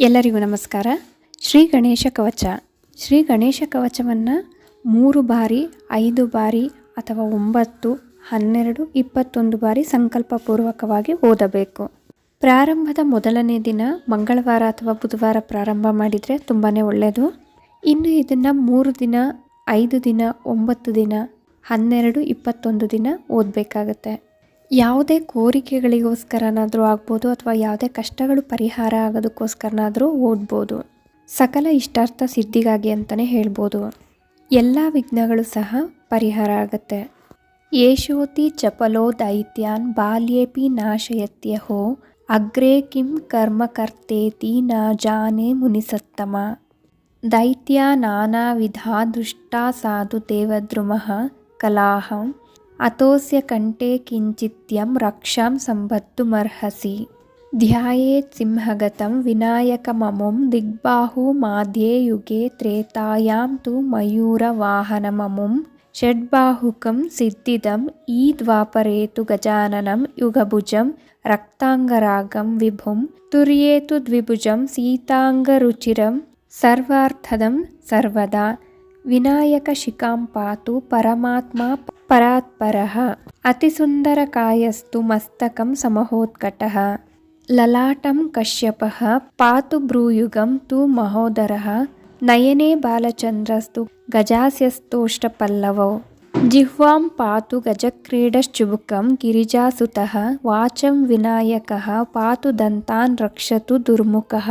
ಎಲ್ಲರಿಗೂ ನಮಸ್ಕಾರ. ಶ್ರೀ ಗಣೇಶ ಕವಚ. ಶ್ರೀ ಗಣೇಶ ಕವಚವನ್ನು 3 ಬಾರಿ, 5 ಬಾರಿ ಅಥವಾ 9, 12, 21 ಬಾರಿ ಸಂಕಲ್ಪಪೂರ್ವಕವಾಗಿ ಓದಬೇಕು. ಪ್ರಾರಂಭದ ಮೊದಲನೇ ದಿನ ಮಂಗಳವಾರ ಅಥವಾ ಬುಧವಾರ ಪ್ರಾರಂಭ ಮಾಡಿದರೆ ತುಂಬಾ ಒಳ್ಳೆಯದು. ಇನ್ನು ಇದನ್ನು 3 ದಿನ, 5 ದಿನ, 9 ದಿನ, 12, 21 ದಿನ ಓದಬೇಕಾಗತ್ತೆ. ಯಾವುದೇ ಕೋರಿಕೆಗಳಿಗೋಸ್ಕರನಾದರೂ ಆಗ್ಬೋದು ಅಥವಾ ಯಾವುದೇ ಕಷ್ಟಗಳು ಪರಿಹಾರ ಆಗೋದಕ್ಕೋಸ್ಕರನಾದರೂ ಓದ್ಬೋದು. ಸಕಲ ಇಷ್ಟಾರ್ಥ ಸಿದ್ಧಿಗಾಗಿ ಅಂತಲೇ ಹೇಳ್ಬೋದು. ಎಲ್ಲ ವಿಘ್ನಗಳು ಸಹ ಪರಿಹಾರ ಆಗುತ್ತೆ. ಯೇಷೋತಿ ಚಪಲೋ ದೈತ್ಯಾನ್ ಬಾಲ್ಯೇಪಿ ನಾಶಯತ್ಯಹೋ ಅಗ್ರೇ ಕಿಂ ಕರ್ಮ ಕರ್ತೇತಿ ನ ಜಾನೆ ಮುನಿಸತ್ತಮ. ದೈತ್ಯ ನಾನಾ ವಿಧಾ ದೃಷ್ಟಾ ಸಾಧು ದೇವದ್ರುಮಃ ಕಲಾಹಂ ಅತೋಸ್ಯ ಕಂಠೆ ಕಿಂಚಿತ್ಯಂ ರಕ್ಷಾಂ ಸಂಬದ್ಧುಮರ್ಹಸಿ. ಧ್ಯಾಯೇತ್ ಸಿಂಹಗತಂ ವಿನಾಯಕಮಮುಂ ದಿಗ್ಬಾಹು ಮಾಧ್ಯೆ ಯುಗೆ ತ್ರೇತಾಯಾಂ ತು ಮಯೂರವಾಹನಮಮುಂ ಷಡ್ಬಾಹುಕಂ ಸಿದ್ಧಿದಂ ಈ ದ್ವಾಪರೇತು ಗಜಾನನಂ ಯುಗಭುಜಂ ರಕ್ತಾಂಗರಾಗಂ ವಿಭುಂ ತುರ್ಯೇತು ದ್ವಿಭುಜಂ ಸೀತಾಂಗರುಚಿರಂ ಸರ್ವಾರ್ಥದಂ ಸರ್ವದಾ. ವಿನಾಯಕ ಶಿಖಾಂ ಪಾತು ಪರಮಾತ್ಮ ಪರಾತ್ಪರಃ ಅತಿಸುಂದರಕಾಯಸ್ತು ಮಸ್ತಕಂ ಸಮಹೋತ್ಕಟಃ ಲಲಾಟಂ ಕಶ್ಯಪಃ ಪಾತು ಭ್ರೂಯುಗಂ ತು ಮಹೋದರಃ ನಯನೆ ಬಾಲಚಂದ್ರಸ್ತು ಗಜಾಸ್ಯಸ್ತೋಷ್ಟಪಲ್ಲವೋ ಜಿಹ್ವಾಂ ಪಾತು ಗಜಕ್ರೀಡಶ್ಚುಬುಕಂ ಗಿರಿಜಾಸುತಃ ವಾಚಂ ವಿನಾಯಕಃ ಪಾತು ದಂತಾನ್ ರಕ್ಷತು ದುರ್ಮುಖಃ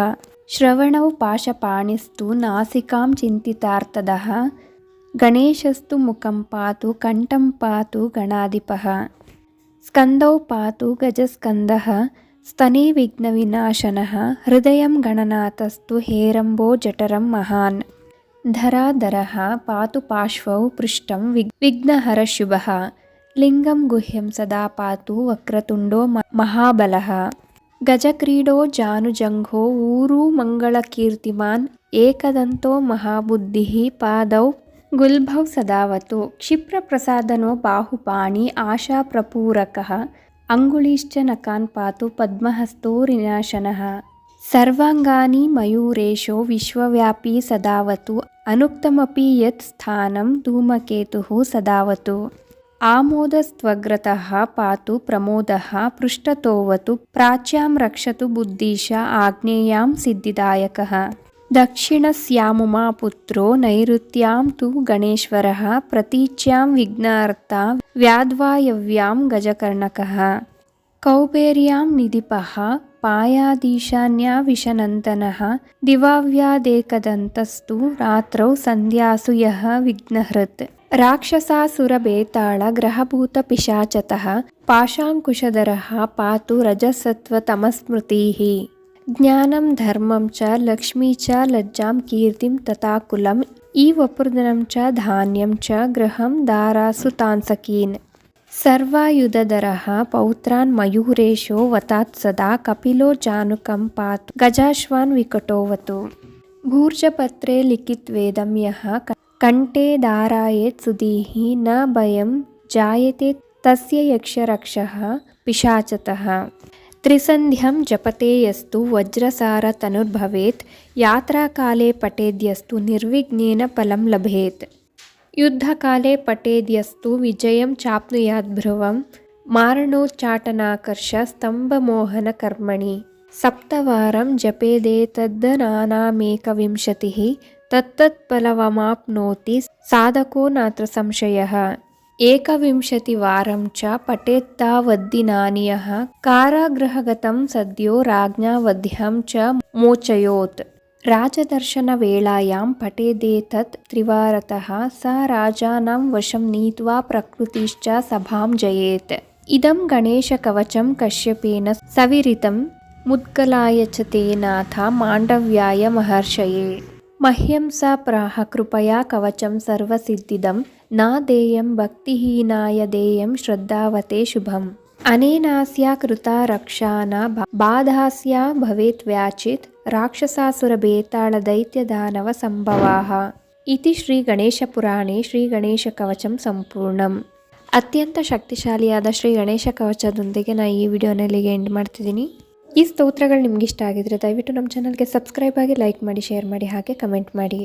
ಶ್ರವಣೌ ಪಾಶಪಾಣಿಸ್ತು ನಾಸಿಕಾಂ ಚಿಂತಿತಾರ್ಥದಃ ಗಣೇಶಸ್ತು ಮುಖಂ ಪಾತು ಕಂಠಂ ಪಾತು ಗಣಾಧಿಪಃ ಸ್ಕಂದೌ ಪಾತು ಗಜಸ್ಕಂದಃ ಸ್ತನೇ ವಿಘ್ನವಿನಾಶನಃ ಹೃದಯಂ ಗಣನಾಥಸ್ತು ಹೇರಂಬೋ ಜಠರಂ ಮಹಾನ್ ಧರಾಧರಃ ಪಾತು ಪಾರ್ಶ್ವೌ ಪೃಷ್ಠಂ ವಿಘ್ನಹರಶುಭಃ ಲಿಂಗಂ ಗುಹ್ಯಂ ಸದಾ ಪಾತು ವಕ್ರತುಂಡೋ ಮಹಾಬಲಃ ಗಜಕ್ರೀಡೋ ಜಾನುಜಂಘೋ ಊರು ಮಂಗಳಕೀರ್ತಿಮಾನ್ ಏಕದಂತೋ ಮಹಾಬುದ್ಧಿಃ ಪಾದೌ ಗುಲ್ಭೌ ಸದಾವತು ಕ್ಷಿಪ್ರಪ್ರಸಾದನೋ ಬಾಹುಪಾಣಿ ಆಶಾಪ್ರಪೂರಕಃ ಅಂಗುಳೀಶ್ಚ ನಕಾನ್ ಪಾತು ಪದ್ಮಹಸ್ತೋ ರಿನಾಶನಃ ಸರ್ವಾಂಗಾನಿ ಮಯೂರೇಶೋ ವಿಶ್ವವ್ಯಾಪಿ ಸದಾವತು ಅನುಕ್ತಮಪಿ ಯತ್ ಸ್ಥಾನಂ ಧೂಮಕೇತುಃ ಸದಾವತು ಆಮೋದಸ್ತ್ವಗ್ರತಃ ಪಾತು ಪ್ರಮೋದಃ ಪೃಷ್ಠತೋವತು ಪ್ರಾಚ್ಯಾಂ ರಕ್ಷತು ಬುದ್ಧೀಶ ಆಗ್ನೇಯಾಂ ಸಿದ್ಧಿದಾಯಕಃ ದಕ್ಷಿಣಸ್ಯಾಮುಮಾ ಪುತ್ರೋ ನೈಋತ್ಯಾಂ ತು ಗಣೇಶ್ವರಃ ಪ್ರತೀಚ್ಯಾಂ ವಿಘ್ನಾರ್ಥ ವ್ಯಾದ್ವಾಯವ್ಯಾಂ ಗಜಕರ್ಣಕಃ ಕೌಬೇರ್ಯಾಂ ನಿಧಿಪಃ ಪಾಯಾದೀಶಾನ್ಯಾ ವಿಷನಂದನಃ ದಿವಾವ್ಯಾದೇಕದಂತಸ್ತು ರಾತ್ರೌ ಸಂಧ್ಯಾಸು ಯಃ ವಿಘ್ನಹೃತ್ ರಾಕ್ಷಸಾಸುರಬೇತಾಳ ಗ್ರಹಭೂತ ಪಿಶಾಚತಃ ಪಾಶಾಂಕುಶಧರಃ ಪಾತು ರಜಸತ್ವತಮಸ್ಮೃತಿಃ ಜ್ಞಾನಂ ಧರ್ಮಂ ಚ ಲಕ್ಷ್ಮೀ ಚ ಲಜ್ಜಾಂ ಕೀರ್ತಿಂ ತಥಾ ಕುಲಂ ಈ ವಪುರ್ಧನಂ ಚ ಧಾನ್ಯಂ ಚ ಗೃಹಂ ದಾರಾಸು ತಾನ್ಸಕೀನ್ ಸರ್ವಾಯುಧಧರಃ ಪೌತ್ರಾನ್ ಮಯೂರೇಶೋ ವತಾತ್ ಸದಾ ಕಪಿಲೋ ಜಾನುಕಂ ಪಾತು ಗಜಾಶ್ವಾನ್ ವಿಕಟೋವತು ಭೂರ್ಜಪತ್ರೇ ಲಿಖಿತ್ವೇದಂ ಯಃ ಕಂಠೆ ಧಾರಯೇತ್ ಸುಧೀಃ ನ ಭಯಂ ಜಾಯತೆ ತಸ್ಯ ಯಕ್ಷರಕ್ಷಃ ಪಿಶಾಚತಃ ತ್ರಿಸಂಧ್ಯಂ ಜಪತೆ ಯಸ್ತು ವಜ್ರಸಾರ ತನುರ್ಭವೇತ್ ಯಾತ್ರಾಕಾಲೇ ಪಠೇದ್ಯಸ್ತು ನಿರ್ವಿಘ್ನೇನ ಫಲಂ ಲಭೇತ್ ಯುದ್ಧಕಾಲೇ ಪಠೇದ್ಯಸ್ತು ವಿಜಯಂ ಚಾಪ್ನುಯಾತ್ ಭ್ರುವಂ ಮಾರಣೋಚ್ಚಾಟನಾಕರ್ಷ ಸ್ತಂಭಮೋಹನ ಕರ್ಮಣಿ ಸಪ್ತವಾರಂ ಜಪೇದೇತದ್ದನಾನಾಮೇಕವಿಂಶತಿಃ ತತ್ತತ್ಫಲವಮಾಪ್ನೋತಿ ಸಾಧಕೋ ನಾತ್ರ ಸಂಶಯಃ ಏಕವಿಂಶತಿವಾರಂ ಚ ಪಠೇತ್ತಾವದ್ದಿನಾನಿ ಯಃ ಕಾರಾಗೃಹಗತಂ ಸದ್ಯೋ ರಾಜ್ಞಾ ವಧ್ಯಂ ಚ ಮೋಚಯೋತ್ ರಾಜದರ್ಶನವೇಳಾಯಾಂ ಪಠೇದೇತತ್ ತ್ರಿವಾರತಃ ಸ ರಾಜಾನಾಂ ವಶಂ ನೀತ್ವಾ ಪ್ರಕೃತಿಶ್ಚ ಸಭಾಂ ಜಯೇತ್. ಇದಂ ಗಣೇಶಕವಚಂ ಕಶ್ಯಪೇನ ಸವಿರಿತಂ ಮುದ್ಗಲಾಯ ಚ ತೇನಾಥ ಮಾಂಡವ್ಯಾಯ ಮಹರ್ಷಯೇ ಮಹ್ಯಂ ಸ ಪ್ರಾಹ ಕೃಪಯಾ ಕವಚಂ ಸರ್ವಸಿದ್ಧಿದಂ ನಾ ದೇಯಂ ಭಕ್ತಿಹೀನಾಯ ದೇಯಂ ಶ್ರದ್ಧಾವತೆ ಶುಭಂ ಅನೇನಾಸ್ಯಾ ಕೃತಾ ರಕ್ಷಾನ ಬಾಧಾಸ್ಯಾ ಭವೇತ್ ವ್ಯಾಚಿತ್ ರಾಕ್ಷಸಾಸುರಬೇತಾಳ ದೈತ್ಯದಾನವ ಸಂಭವಾಃ ಇತಿ ಶ್ರೀ ಗಣೇಶ ಪುರಾಣೇ ಶ್ರೀ ಗಣೇಶ ಕವಚಂ ಸಂಪೂರ್ಣಂ. ಅತ್ಯಂತ ಶಕ್ತಿಶಾಲಿಯಾದ ಶ್ರೀ ಗಣೇಶ ಕವಚದೊಂದಿಗೆ ನಾನು ಈ ವಿಡಿಯೋನ ಇಲ್ಲಿಗೆ ಎಂಡ್ ಮಾಡ್ತಿದ್ದೀನಿ. ಈ ಸ್ತೋತ್ರಗಳು ನಿಮ್ಗೆ ಇಷ್ಟ ಆಗಿದ್ರೆ ದಯವಿಟ್ಟು ನಮ್ಮ ಚಾನಲ್ಗೆ ಸಬ್ಸ್ಕ್ರೈಬ್ ಆಗಿ, ಲೈಕ್ ಮಾಡಿ, ಶೇರ್ ಮಾಡಿ, ಹಾಗೆ ಕಮೆಂಟ್ ಮಾಡಿ.